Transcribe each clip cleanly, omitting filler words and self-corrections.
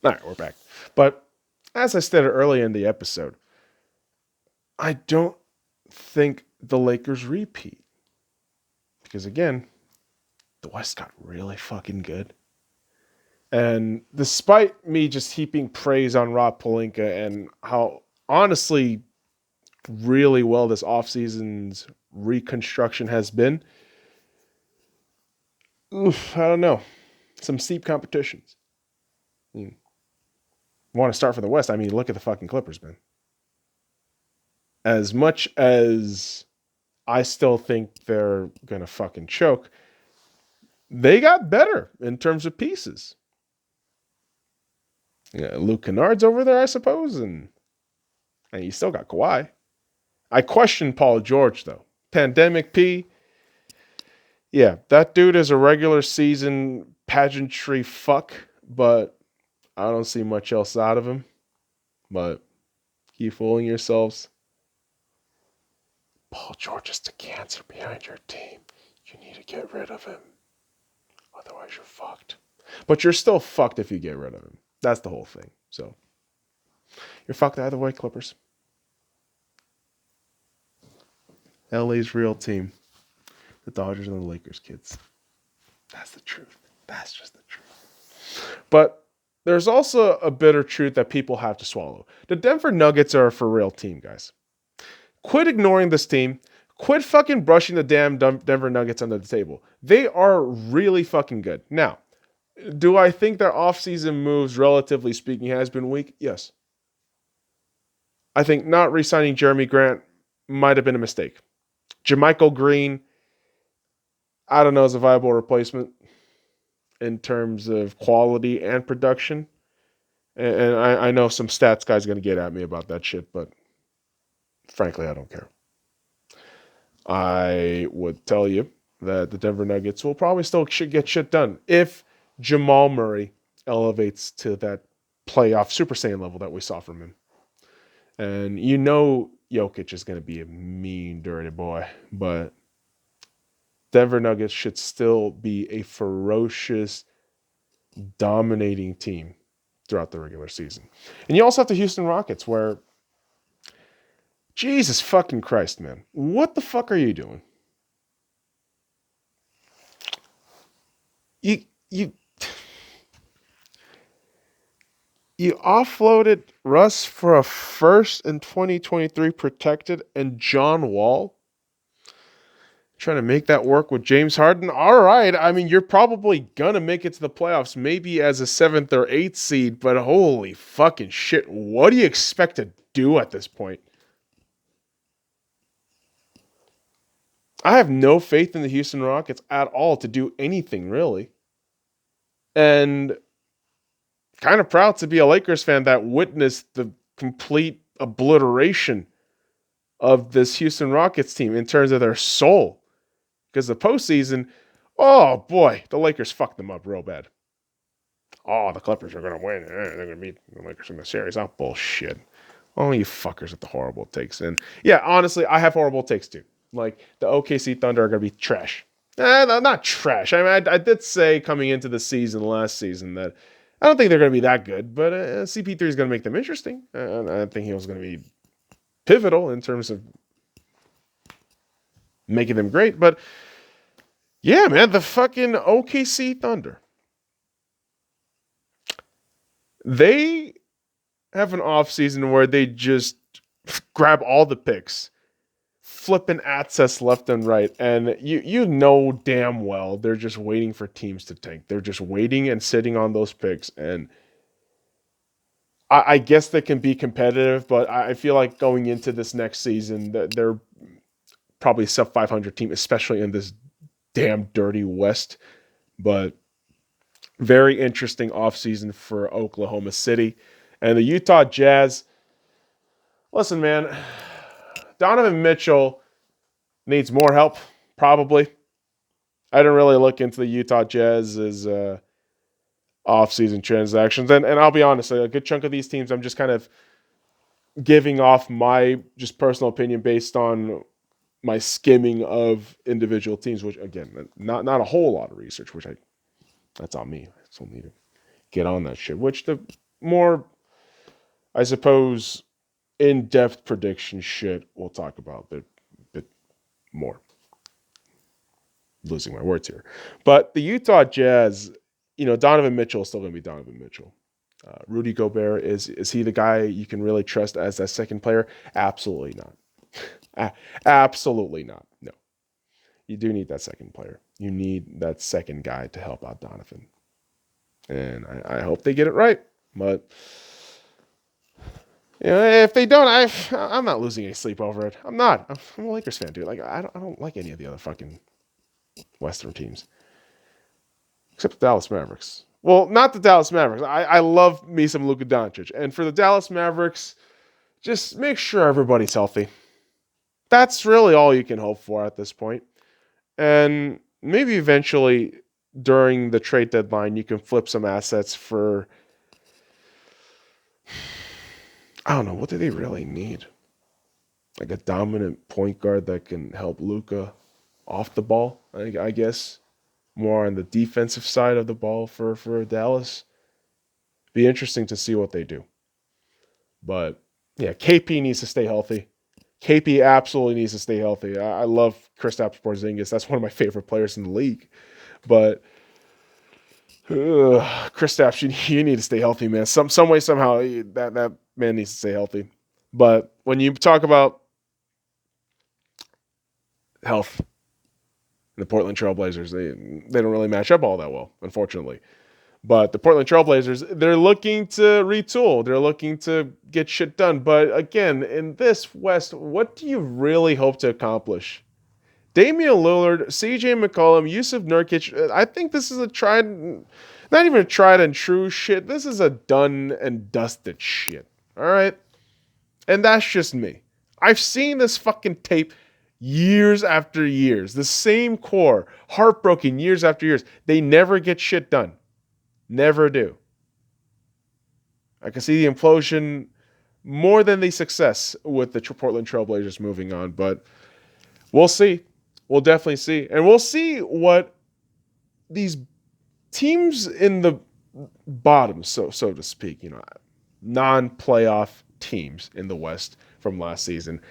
All right, we're back. But as I stated earlier in the episode, I don't think the Lakers repeat. Because again, the West got really fucking good. And despite me just heaping praise on Rob Pelinka and how honestly really well this offseason's reconstruction has been, I don't know. Some steep competitions. Want to start for the West? I mean, look at the fucking Clippers, man. As much as I still think they're going to fucking choke, they got better in terms of pieces. Yeah, Luke Kennard's over there, I suppose, and you still got Kawhi. I question Paul George, though. Pandemic P, yeah, that dude is a regular season pageantry fuck, but I don't see much else out of him. But keep fooling yourselves. Paul George is the cancer behind your team. You need to get rid of him. Otherwise, you're fucked. But you're still fucked if you get rid of him. That's the whole thing. So, you're fucked either way, Clippers. LA's real team. The Dodgers and the Lakers, kids. That's the truth. That's just the truth. But there's also a bitter truth that people have to swallow. The Denver Nuggets are a for real team, guys. Quit ignoring this team. Quit fucking brushing the damn Denver Nuggets under the table. They are really fucking good. Now, do I think their offseason moves, relatively speaking, has been weak? Yes. I think not re-signing Jeremy Grant might have been a mistake. JaMychal Green, I don't know, is a viable replacement in terms of quality and production. And I know some stats guy's going to get at me about that shit, but frankly, I don't care. I would tell you that the Denver Nuggets will probably still get shit done if Jamal Murray elevates to that playoff Super Saiyan level that we saw from him. And you know Jokic is going to be a mean, dirty boy, but Denver Nuggets should still be a ferocious, dominating team throughout the regular season. And you also have the Houston Rockets, where Jesus fucking Christ, man. What the fuck are you doing? You offloaded Russ for a first in 2023 protected and John Wall. Trying to make that work with James Harden. All right. I mean, you're probably going to make it to the playoffs, maybe as a 7th or 8th seed, but holy fucking shit. What do you expect to do at this point? I have no faith in the Houston Rockets at all to do anything, really. And kind of proud to be a Lakers fan that witnessed the complete obliteration of this Houston Rockets team in terms of their soul. Because the postseason, oh boy, the Lakers fucked them up real bad. Oh, the Clippers are going to win. They're going to beat the Lakers in the series. Oh, bullshit. Oh, you fuckers with the horrible takes. And yeah, honestly, I have horrible takes too. Like, the OKC Thunder are going to be trash. Not trash. I mean, I did say coming into the season, last season, that I don't think they're going to be that good, but CP3 is going to make them interesting. I think he was going to be pivotal in terms of making them great. But yeah, man, the fucking OKC Thunder. They have an offseason where they just grab all the picks, flipping access left and right, and you know damn well they're just waiting for teams to tank. They're just waiting and sitting on those picks, and I guess they can be competitive, but I feel like going into this next season, they're probably a sub 500 team, especially in this damn dirty West. But very interesting offseason for Oklahoma City. And the Utah Jazz, listen, man, Donovan Mitchell needs more help, probably. I didn't really look into the Utah Jazz's offseason transactions. And I'll be honest, a good chunk of these teams, I'm just kind of giving off my just personal opinion based on my skimming of individual teams, which, again, not a whole lot of research, which that's on me. I still need to get on that shit, which the more, I suppose, in-depth prediction shit we'll talk about a bit more. Losing my words here. But the Utah Jazz, Donovan Mitchell is still going to be Donovan Mitchell. Rudy Gobert, is he the guy you can really trust as that second player? Absolutely not. Absolutely not. No. You do need that second player. You need that second guy to help out Donovan. And I hope they get it right. But if they don't, I'm not losing any sleep over it. I'm not. I'm a Lakers fan, dude. Like I don't like any of the other fucking Western teams, except the Dallas Mavericks. Well, not the Dallas Mavericks. I love me some Luka Doncic, and for the Dallas Mavericks, just make sure everybody's healthy. That's really all you can hope for at this point. And maybe eventually during the trade deadline, you can flip some assets for, I don't know, what do they really need? Like a dominant point guard that can help Luka off the ball, I guess. More on the defensive side of the ball for Dallas. Be interesting to see what they do. But yeah, KP needs to stay healthy. KP absolutely needs to stay healthy. I love Kristaps Porzingis. That's one of my favorite players in the league. But Kristaps, you need to stay healthy, man. Some way, somehow, that man needs to stay healthy. But when you talk about health, the Portland Trailblazers, they don't really match up all that well, unfortunately. But the Portland Trailblazers, they're looking to retool. They're looking to get shit done. But again, in this West, what do you really hope to accomplish? Damian Lillard, CJ McCollum, Yusuf Nurkic, I think this is not even a tried and true shit. This is a done and dusted shit. All right? And that's just me. I've seen this fucking tape years after years. The same core, heartbroken years after years. They never get shit done. Never do. I can see the implosion more than the success with the Portland Trailblazers moving on, but we'll see. We'll definitely see. And we'll see what these teams in the bottom, so to speak, non-playoff teams in the West from last season.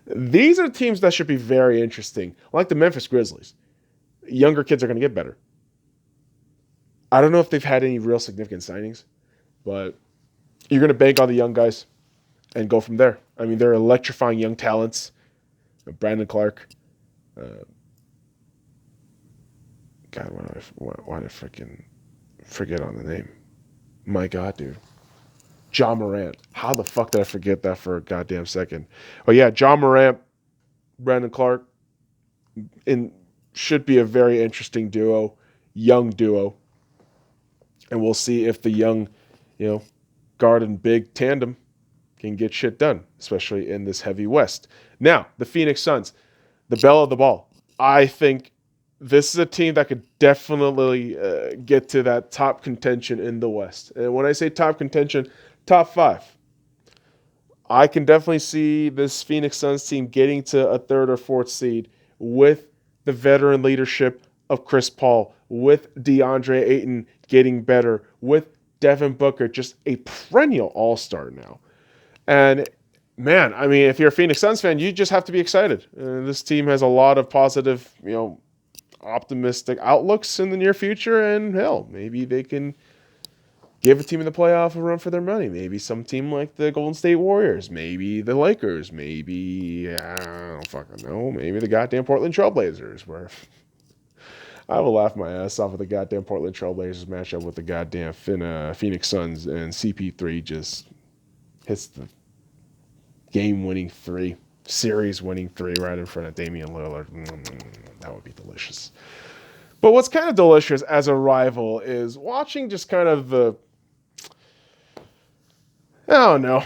These are teams that should be very interesting, like the Memphis Grizzlies. Younger kids are going to get better. I don't know if they've had any real significant signings, but you're going to bank on the young guys and go from there. I mean, they're electrifying young talents. Brandon Clark. God, why did I freaking forget on the name? My God, dude. Ja Morant. How the fuck did I forget that for a goddamn second? Oh, yeah, Ja Morant, Brandon Clark. Should be a very interesting duo, young duo. And we'll see if the young, guard and big tandem can get shit done, especially in this heavy West. Now, the Phoenix Suns, the belle of the ball. I think this is a team that could definitely get to that top contention in the West. And when I say top contention, top 5. I can definitely see this Phoenix Suns team getting to a 3rd or 4th seed with the veteran leadership of Chris Paul, with DeAndre Ayton getting better, with Devin Booker, just a perennial all-star now. And man, I mean, if you're a Phoenix Suns fan, you just have to be excited. This team has a lot of positive, optimistic outlooks in the near future, and hell, maybe they can give a team in the playoff a run for their money. Maybe some team like the Golden State Warriors, maybe the Lakers, maybe, I don't fucking know, maybe the goddamn Portland Trailblazers, where I will laugh my ass off of the goddamn Portland Trailblazers matchup with the goddamn Phoenix Suns, and CP3 just hits the game-winning 3, series-winning 3 right in front of Damian Lillard. That would be delicious. But what's kind of delicious as a rival is watching just kind of the, I don't know,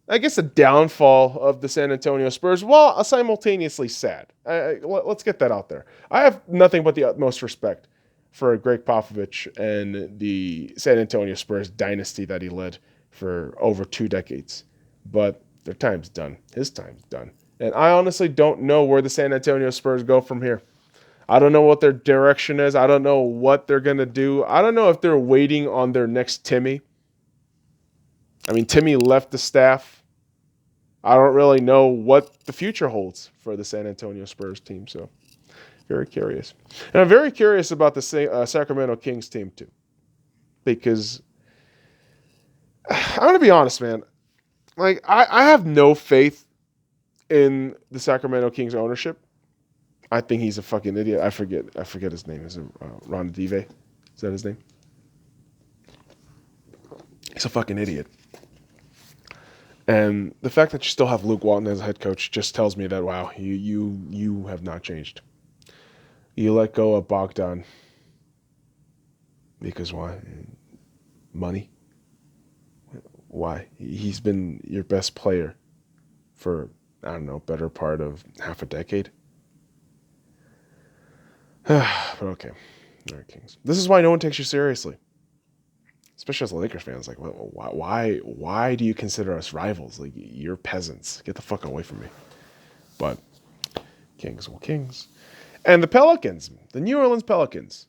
I guess the downfall of the San Antonio Spurs, while simultaneously sad. Let's get that out there. I have nothing but the utmost respect for Greg Popovich and the San Antonio Spurs dynasty that he led for over 2 decades. But their time's done. His time's done. And I honestly don't know where the San Antonio Spurs go from here. I don't know what their direction is. I don't know what they're going to do. I don't know if they're waiting on their next Timmy I mean, Timmy left the staff. I don't really know what the future holds for the San Antonio Spurs team, so very curious. And I'm very curious about the Sacramento Kings team, too, because I'm going to be honest, man. Like, I have no faith in the Sacramento Kings ownership. I think he's a fucking idiot. I forget his name. Is it Ron Dive? Is that his name? He's a fucking idiot. And the fact that you still have Luke Walton as a head coach just tells me that, wow, you have not changed. You let go of Bogdan. Because why? Money? Why? He's been your best player for, I don't know, better part of half a decade. But okay. All right, Kings. This is why no one takes you seriously. Especially as a Lakers fan, it's like, why do you consider us rivals? Like, you're peasants. Get the fuck away from me. But Kings will Kings. And the Pelicans, the New Orleans Pelicans.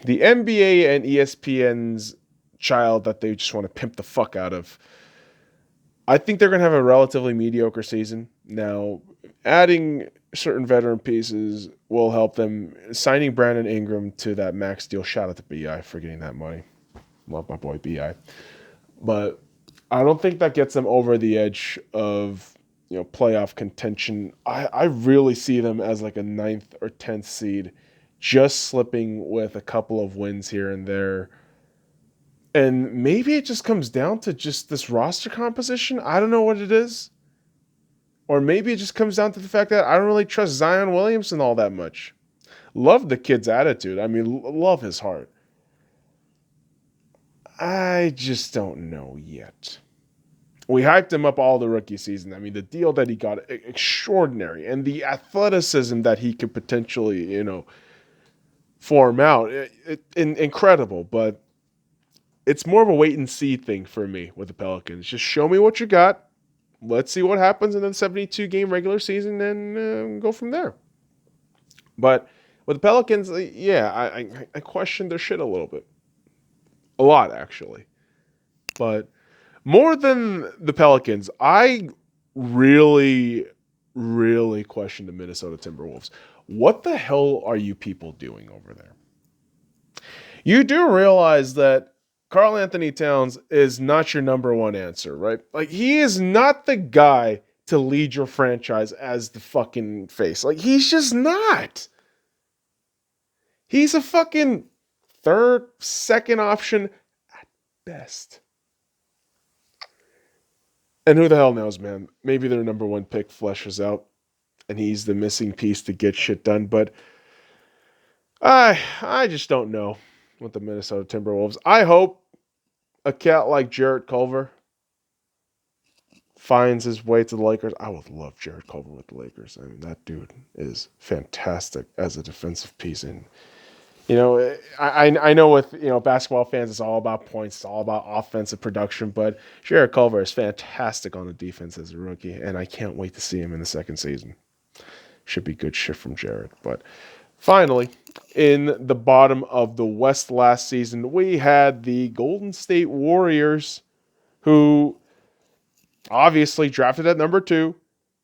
The NBA and ESPN's child that they just want to pimp the fuck out of. I think they're going to have a relatively mediocre season. Now, adding certain veteran pieces will help them. Signing Brandon Ingram to that max deal. Shout out to B.I. for getting that money. Love my boy B.I. But I don't think that gets them over the edge of, playoff contention. I really see them as like a 9th or 10th seed, just slipping with a couple of wins here and there. And maybe it just comes down to just this roster composition. I don't know what it is. Or maybe it just comes down to the fact that I don't really trust Zion Williamson all that much. Love the kid's attitude. I mean, love his heart. I just don't know yet. We hyped him up all the rookie season. I mean, the deal that he got, extraordinary. And the athleticism that he could potentially, form out, incredible. But it's more of a wait and see thing for me with the Pelicans. Just show me what you got. Let's see what happens in the 72-game regular season and go from there. But with the Pelicans, I question their shit a little bit. A lot, actually. But more than the Pelicans, I really, really question the Minnesota Timberwolves. What the hell are you people doing over there? You do realize that Karl Anthony Towns is not your number one answer, right? Like, he is not the guy to lead your franchise as the fucking face. Like, he's just not. He's a fucking third, second option at best. And who the hell knows, man? Maybe their number one pick fleshes out and he's the missing piece to get shit done. But I just don't know with the Minnesota Timberwolves. I hope a cat like Jarrett Culver finds his way to the Lakers. I would love Jarrett Culver with the Lakers. I mean, that dude is fantastic as a defensive piece. And, I know with, basketball fans, it's all about points. It's all about offensive production. But Jarrett Culver is fantastic on the defense as a rookie. And I can't wait to see him in the second season. Should be good shit from Jarrett. But finally, in the bottom of the West last season, we had the Golden State Warriors, who obviously drafted at number 2,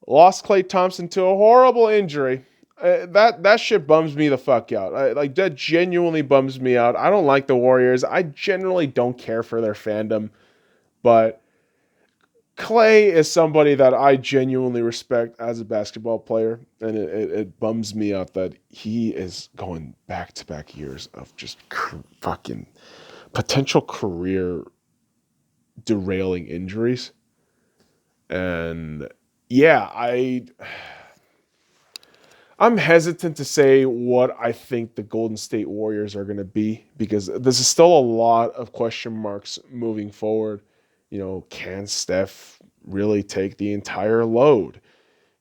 lost Klay Thompson to a horrible injury. That shit bums me the fuck out. That genuinely bums me out. I don't like the Warriors. I generally don't care for their fandom, but Klay is somebody that I genuinely respect as a basketball player, and it bums me out that he is going back-to-back years of just fucking potential career derailing injuries. And yeah, I'm hesitant to say what I think the Golden State Warriors are going to be, because this is still a lot of question marks moving forward. Can Steph really take the entire load?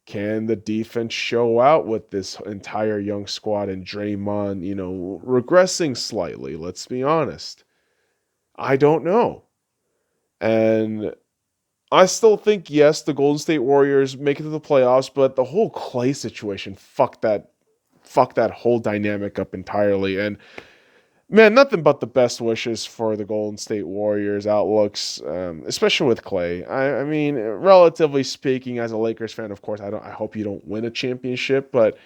Can the defense show out with this entire young squad and Draymond, regressing slightly? Let's be honest. I don't know. And I still think, yes, the Golden State Warriors make it to the playoffs, but the whole Klay situation fucked that whole dynamic up entirely. And Man, nothing but the best wishes for the Golden State Warriors outlooks, especially with Clay. I mean, relatively speaking, as a Lakers fan, of course, I hope you don't win a championship, but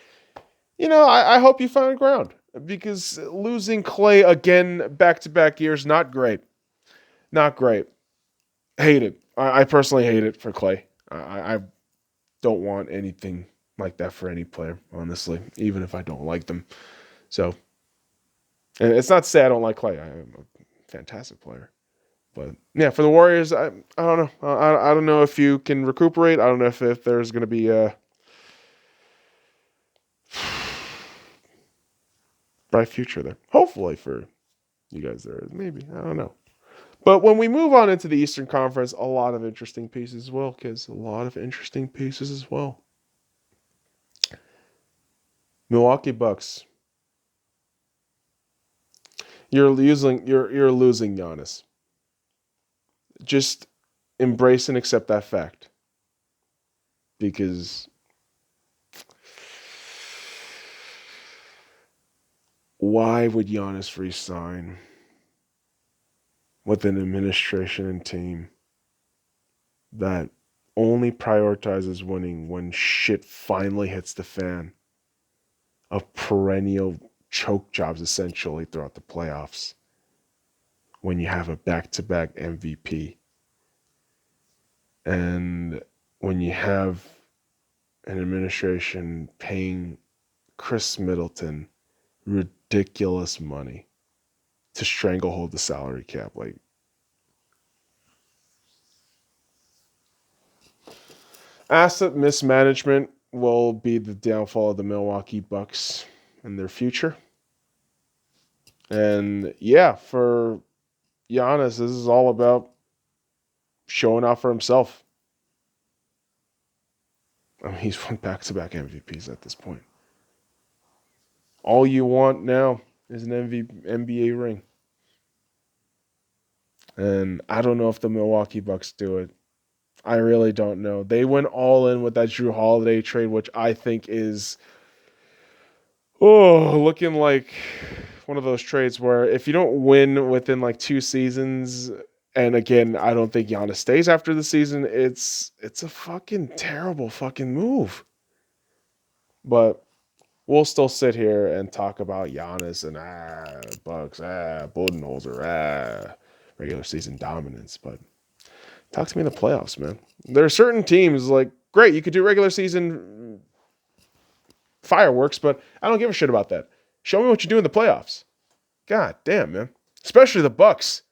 I hope you find ground because losing Clay again back to back years, not great, not great. Hate it. I personally hate it for Clay. I don't want anything like that for any player, honestly, even if I don't like them. So, and it's not to say I don't like Clay. I am a fantastic player. But yeah, for the Warriors, I don't know. I don't know if you can recuperate. I don't know if there's going to be a bright future there. Hopefully for you guys there. Maybe. I don't know. But when we move on into the Eastern Conference, a lot of interesting pieces as well, kids. A lot of interesting pieces as well. Milwaukee Bucks. You're losing Giannis. Just embrace and accept that fact. Because why would Giannis resign with an administration and team that only prioritizes winning when shit finally hits the fan of perennial choke jobs essentially throughout the playoffs when you have a back-to-back MVP and when you have an administration paying Chris Middleton ridiculous money to stranglehold the salary cap. Like, asset mismanagement will be the downfall of the Milwaukee Bucks in their future. And yeah, for Giannis, this is all about showing out for himself. I mean, he's won back-to-back MVPs at this point. All you want now is an NBA ring. And I don't know if the Milwaukee Bucks do it. I really don't know. They went all in with that Drew Holiday trade, which I think is looking like one of those trades where if you don't win within like 2 seasons, and again, I don't think Giannis stays after the season, it's a fucking terrible fucking move. But we'll still sit here and talk about Giannis and Bucks, Budenholzer, regular season dominance. But talk to me in the playoffs, man. There are certain teams like, great, you could do regular season fireworks, but I don't give a shit about that. Show me what you do in the playoffs. God damn, man. Especially the Bucks.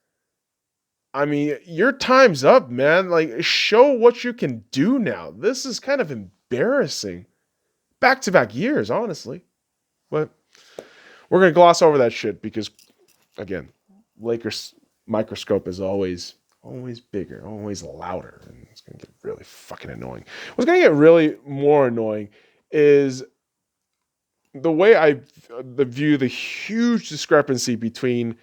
I mean, your time's up, man. Like, show what you can do now. This is kind of embarrassing. Back-to-back years, honestly. But we're going to gloss over that shit because, again, Lakers microscope is always bigger, always louder, and it's going to get really fucking annoying. What's going to get really more annoying is the way I view the huge discrepancy between,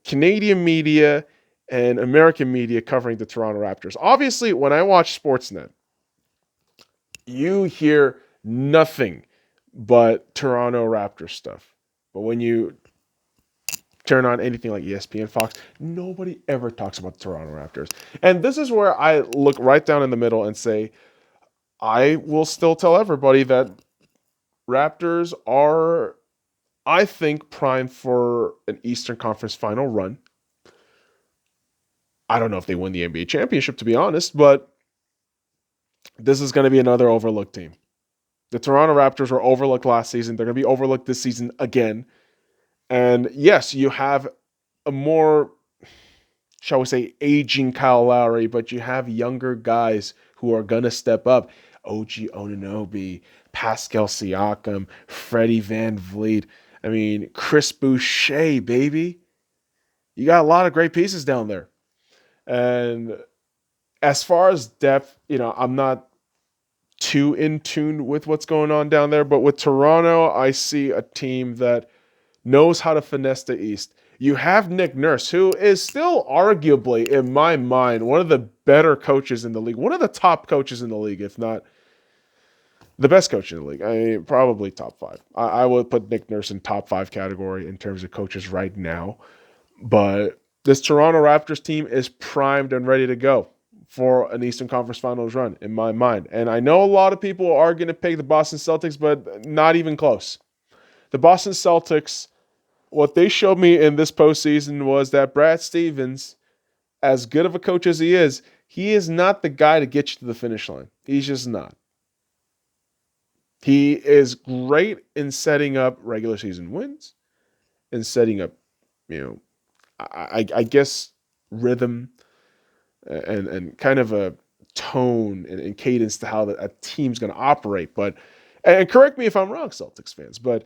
Canadian media and American media covering the Toronto Raptors. Obviously, when I watch Sportsnet, you hear nothing but Toronto Raptors stuff. But when you turn on anything like ESPN, Fox, nobody ever talks about the Toronto Raptors. And this is where I look right down in the middle and say, I will still tell everybody that Raptors are, I think, primed for an Eastern Conference final run. I don't know if they win the NBA championship, to be honest, but this is going to be another overlooked team. The Toronto Raptors were overlooked last season. They're going to be overlooked this season again. And yes, you have a more, shall we say, aging Kyle Lowry, but you have younger guys who are going to step up. OG Anunoby, Pascal Siakam, Freddie Van Vliet. I mean, Chris Boucher, baby. You got a lot of great pieces down there. And as far as depth, I'm not too in tune with what's going on down there. But with Toronto, I see a team that knows how to finesse the East. You have Nick Nurse, who is still arguably, in my mind, one of the better coaches in the league. One of the top coaches in the league, if not The best coach in the league. I mean, probably top five. I would put Nick Nurse in top five category in terms of coaches right now. But this Toronto Raptors team is primed and ready to go for an Eastern Conference Finals run, in my mind. And I know a lot of people are going to pick the Boston Celtics, but not even close. The Boston Celtics, what they showed me in this postseason was that Brad Stevens, as good of a coach as he is not the guy to get you to the finish line. He's just not. He is great in setting up regular season wins and setting up, I guess, rhythm and kind of a tone and cadence to how a team's going to operate. But, and correct me if I'm wrong, Celtics fans, but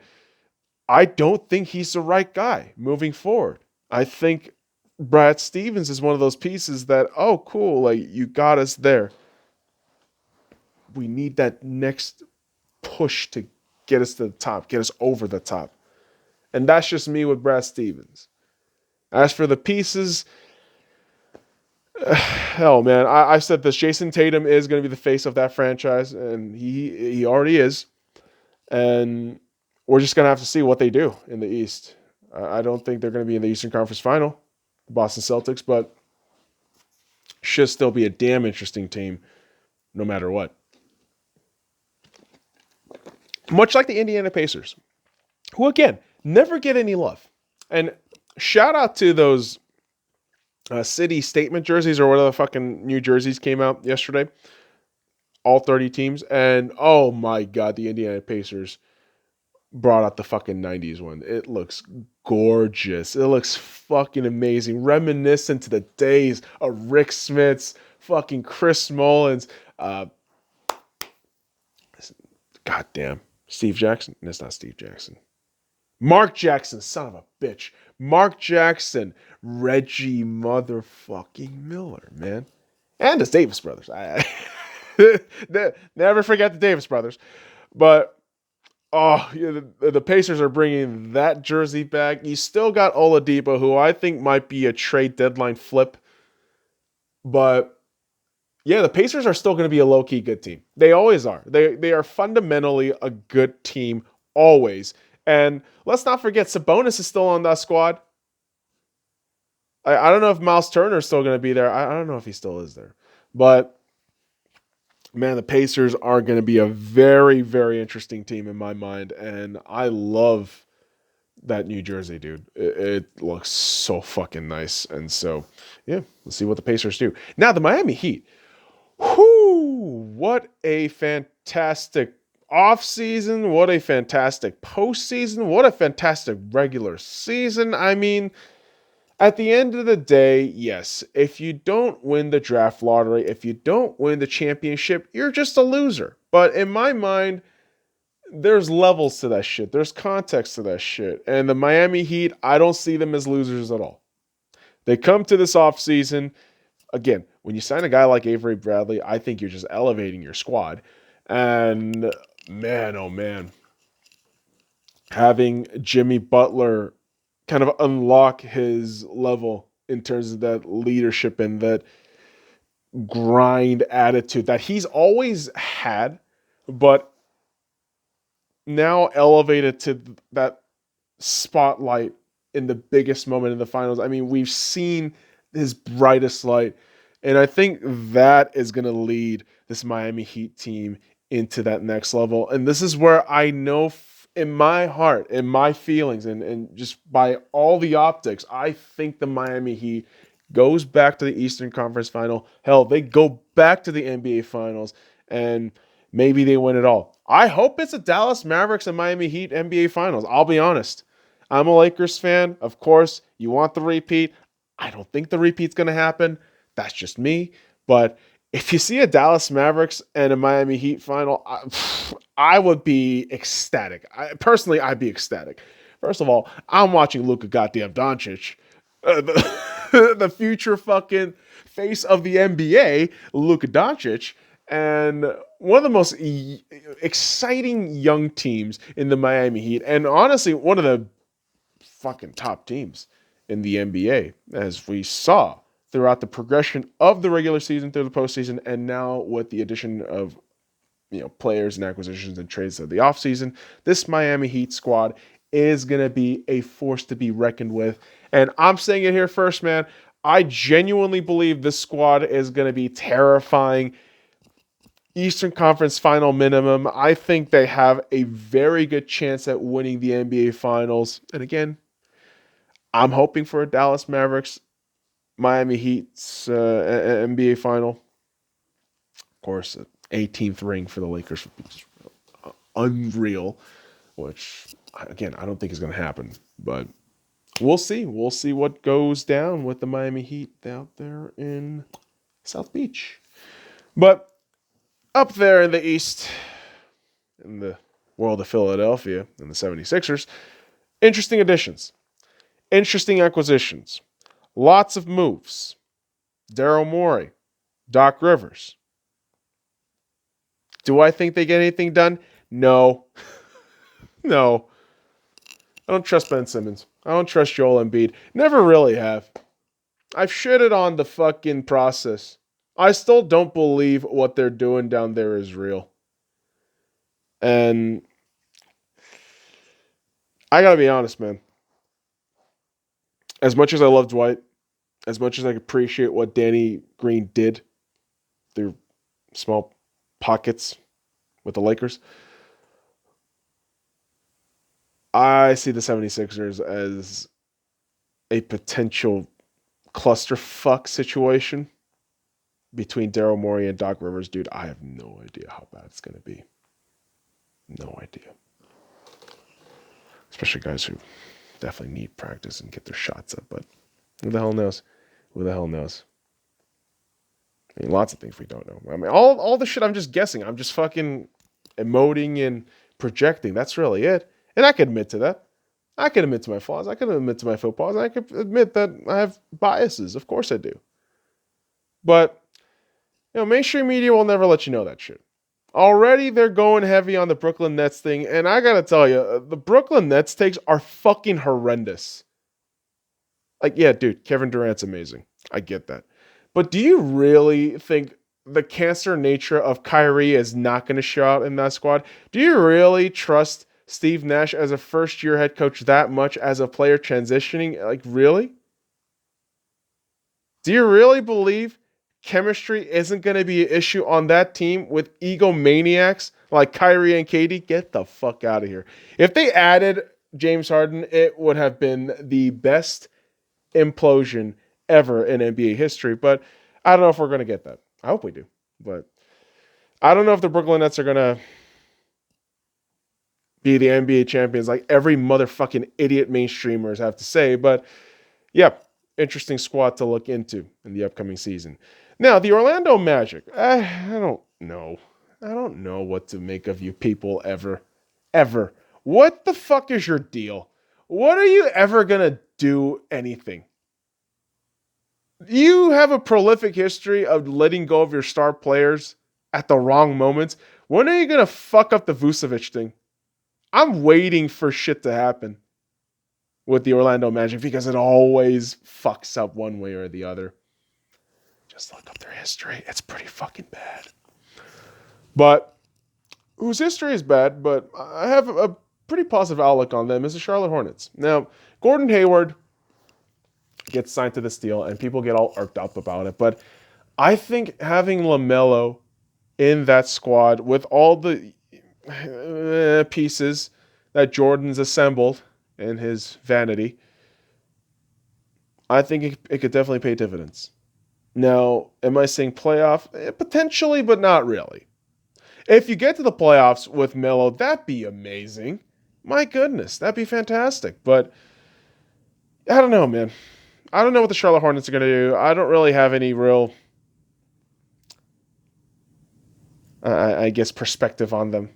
I don't think he's the right guy moving forward. I think Brad Stevens is one of those pieces that, oh, cool, like you got us there. We need that next push to get us to the top, get us over the top. And that's just me with Brad Stevens. As for the pieces, hell, man, I said this. Jason Tatum is going to be the face of that franchise, and he already is. And we're just going to have to see what they do in the East. I don't think they're going to be in the Eastern Conference Final, the Boston Celtics, but should still be a damn interesting team no matter what. Much like the Indiana Pacers, who, again, never get any love. And shout out to those city statement jerseys or whatever the fucking new jerseys came out yesterday. All 30 teams. And, oh my God, the Indiana Pacers brought out the fucking 90s one. It looks gorgeous. It looks fucking amazing. Reminiscent to the days of Rick Smith's, fucking Chris Mullins. Goddamn. Steve Jackson? That's not Steve Jackson. Mark Jackson, son of a bitch. Mark Jackson, Reggie motherfucking Miller, man. And the Davis brothers. Never forget the Davis brothers. But, the Pacers are bringing that jersey back. You still got Oladipo, who I think might be a trade deadline flip. But yeah, the Pacers are still going to be a low-key good team. They always are. They are fundamentally a good team, always. And let's not forget, Sabonis is still on that squad. I don't know if Miles Turner is still going to be there. I don't know if he still is there. But, man, the Pacers are going to be a very, very interesting team in my mind. And I love that New Jersey, dude. It looks so fucking nice. And so, yeah, let's see what the Pacers do. Now, the Miami Heat. Whoo! What a fantastic offseason. What a fantastic postseason. What a fantastic regular season. I mean, at the end of the day, yes, if you don't win the draft lottery, if you don't win the championship, you're just a loser. But in my mind, there's levels to that shit. There's context to that shit. And the Miami Heat, I don't see them as losers at all. They come to this offseason. Again, when you sign a guy like Avery Bradley, I think you're just elevating your squad. And man, oh man, having Jimmy Butler kind of unlock his level in terms of that leadership and that grind attitude that he's always had, but now elevated to that spotlight in the biggest moment in the finals. I mean, we've seen his brightest light. And I think that is going to lead this Miami Heat team into that next level. And this is where I know in my heart, in my feelings, and just by all the optics, I think the Miami Heat goes back to the Eastern Conference Final. Hell, they go back to the NBA Finals, and maybe they win it all. I hope it's a Dallas Mavericks and Miami Heat NBA Finals. I'll be honest. I'm a Lakers fan. Of course, you want the repeat. I don't think the repeat's going to happen. That's just me. But if you see a Dallas Mavericks and a Miami Heat final, I would be ecstatic. I'd be ecstatic. First of all, I'm watching Luka goddamn Doncic, the future fucking face of the NBA, Luka Doncic, and one of the most exciting young teams in the Miami Heat, and honestly, one of the fucking top teams in the NBA, as we saw throughout the progression of the regular season through the postseason, and now with the addition of players and acquisitions and trades of the offseason, this Miami Heat squad is going to be a force to be reckoned with. And I'm saying it here first, man. I genuinely believe this squad is going to be terrifying. Eastern Conference final minimum. I think they have a very good chance at winning the NBA Finals. And again, I'm hoping for a Dallas Mavericks Miami Heat's NBA final. Of course, 18th ring for the Lakers would be unreal, which, again, I don't think is going to happen. But we'll see. We'll see what goes down with the Miami Heat out there in South Beach. But up there in the East, in the world of Philadelphia and the 76ers, interesting additions, interesting acquisitions, lots of moves. Daryl Morey, Doc Rivers. Do I think they get anything done? No. No. I don't trust Ben Simmons. I don't trust Joel Embiid. Never really have. I've shitted on the fucking process. I still don't believe what they're doing down there is real. And I gotta be honest, man. As much as I love Dwight, as much as I appreciate what Danny Green did through small pockets with the Lakers, I see the 76ers as a potential clusterfuck situation between Daryl Morey and Doc Rivers. Dude, I have no idea how bad it's going to be. No idea. Especially guys who definitely need practice and get their shots up. But who the hell knows? Who the hell knows? I mean, lots of things we don't know. I mean, all the shit I'm just guessing. I'm just fucking emoting and projecting. That's really it. And I can admit to that. I can admit to my flaws. I can admit to my faux pas. And I can admit that I have biases. Of course I do. But, mainstream media will never let you know that shit. Already they're going heavy on the Brooklyn Nets thing. And I gotta tell you, the Brooklyn Nets takes are fucking horrendous. Like, yeah, dude, Kevin Durant's amazing. I get that. But do you really think the cancer nature of Kyrie is not going to show out in that squad? Do you really trust Steve Nash as a first-year head coach that much as a player transitioning? Like, really? Do you really believe chemistry isn't going to be an issue on that team with egomaniacs like Kyrie and KD? Get the fuck out of here. If they added James Harden, it would have been the best implosion ever in NBA history, but I don't know if we're going to get that. I hope we do, but I don't know if the Brooklyn Nets are going to be the NBA champions like every motherfucking idiot mainstreamers have to say, but yeah, interesting squad to look into in the upcoming season. Now, the Orlando Magic, I don't know. I don't know what to make of you people ever. Ever. What the fuck is your deal? What are you ever going to do anything? You have a prolific history of letting go of your star players at the wrong moments. When are you going to fuck up the Vucevic thing? I'm waiting for shit to happen with the Orlando Magic because it always fucks up one way or the other. Just look up their history. It's pretty fucking bad. But whose history is bad, but I have a pretty positive outlook on them is the Charlotte Hornets. Now, Gordon Hayward gets signed to this deal, and people get all irked up about it. But I think having LaMelo in that squad with all the pieces that Jordan's assembled in his vanity, I think it could definitely pay dividends. Now, am I saying playoff? Potentially, but not really. If you get to the playoffs with Melo, that'd be amazing. My goodness, that'd be fantastic. But I don't know, man. I don't know what the Charlotte Hornets are going to do. I don't really have any real, I guess, perspective on them.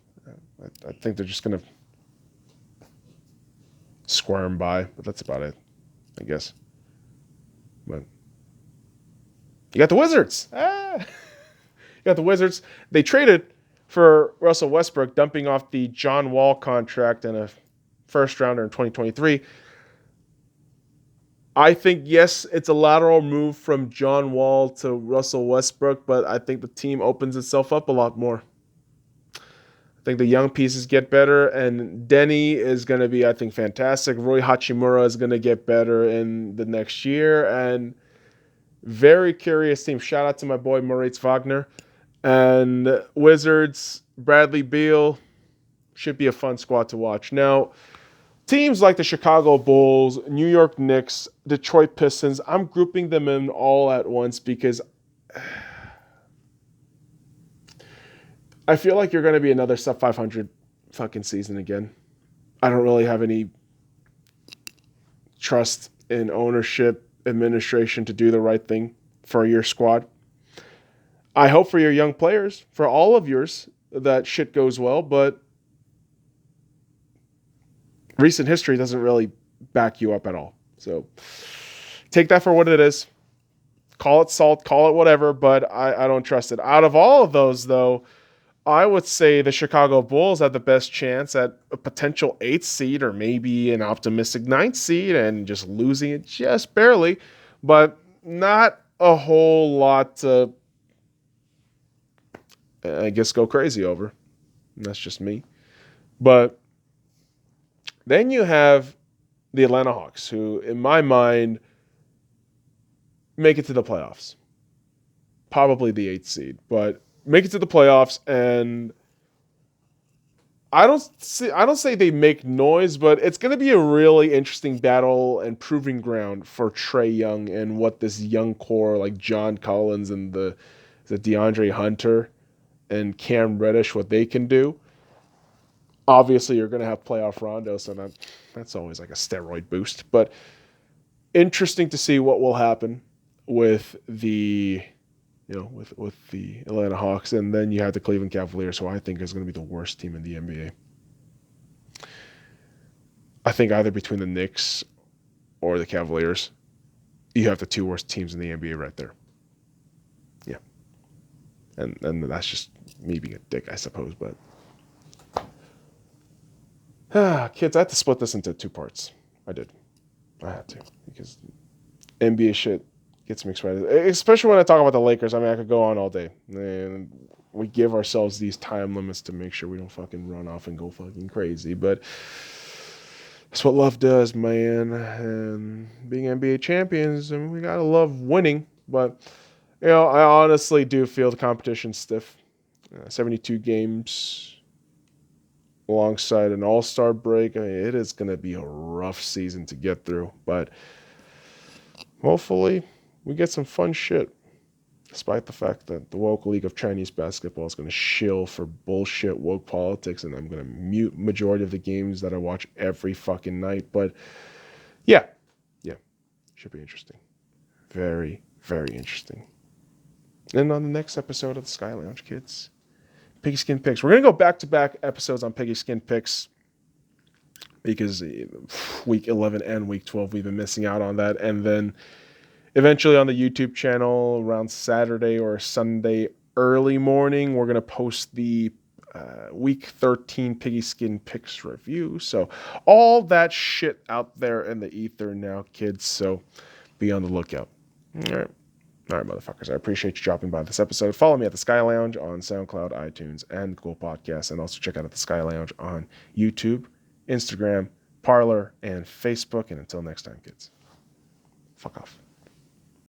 I think they're just going to squirm by, but that's about it, I guess. But you got the Wizards. You got the Wizards. They traded for Russell Westbrook, dumping off the John Wall contract and a first rounder in 2023. I think, yes, it's a lateral move from John Wall to Russell Westbrook, but I think the team opens itself up a lot more. I think the young pieces get better, and Denny is going to be, I think, fantastic. Roy Hachimura is going to get better in the next year, and very curious team. Shout out to my boy Moritz Wagner. And Wizards, Bradley Beal, should be a fun squad to watch. Now, teams like the Chicago Bulls, New York Knicks, Detroit Pistons, I'm grouping them in all at once because I feel like you're going to be another sub 500 fucking season again. I don't really have any trust in ownership, administration to do the right thing for your squad. I hope for your young players, for all of yours, that shit goes well, but recent history doesn't really back you up at all. So take that for what it is. Call it salt, call it whatever, but I don't trust it. Out of all of those, though, I would say the Chicago Bulls have the best chance at a potential 8th seed or maybe an optimistic 9th seed and just losing it just barely, but not a whole lot to, I guess, go crazy over. And that's just me. But then you have the Atlanta Hawks, who, in my mind, make it to the playoffs. Probably the 8th seed, but make it to the playoffs, and I don't say they make noise, but it's going to be a really interesting battle and proving ground for Trae Young and what this young core like John Collins and the DeAndre Hunter and Cam Reddish, what they can do. Obviously, you're going to have playoff Rondo, so that's always like a steroid boost. But interesting to see what will happen with the with the Atlanta Hawks, and then you have the Cleveland Cavaliers, who I think is going to be the worst team in the NBA. I think either between the Knicks or the Cavaliers, you have the 2 worst teams in the NBA right there. Yeah, and that's just me being a dick, I suppose. But kids, I had to split this into 2 parts. I had to, because NBA shit gets me excited, especially when I talk about the Lakers. I mean, I could go on all day, and we give ourselves these time limits to make sure we don't fucking run off and go fucking crazy. But that's what love does, man. And being NBA champions, I mean, we gotta love winning. But I honestly do feel the competition's stiff. 72 games alongside an All-Star break. I mean, it is gonna be a rough season to get through, but hopefully we get some fun shit, despite the fact that the woke league of Chinese basketball is going to shill for bullshit woke politics, and I'm going to mute majority of the games that I watch every fucking night. But yeah, should be interesting. Very, very interesting. And on the next episode of the Sky Lounge, kids, Piggy Skin Picks. We're going to go back-to-back episodes on Piggy Skin Picks, because week 11 and week 12, we've been missing out on that. And then eventually on the YouTube channel around Saturday or Sunday early morning, we're going to post the week 13 Piggy Skin Picks review. So all that shit out there in the ether now, kids. So be on the lookout. All right, motherfuckers. I appreciate you dropping by this episode. Follow me at the Sky Lounge on SoundCloud, iTunes, and Google Podcasts. And also check out the Sky Lounge on YouTube, Instagram, Parler, and Facebook. And until next time, kids, fuck off.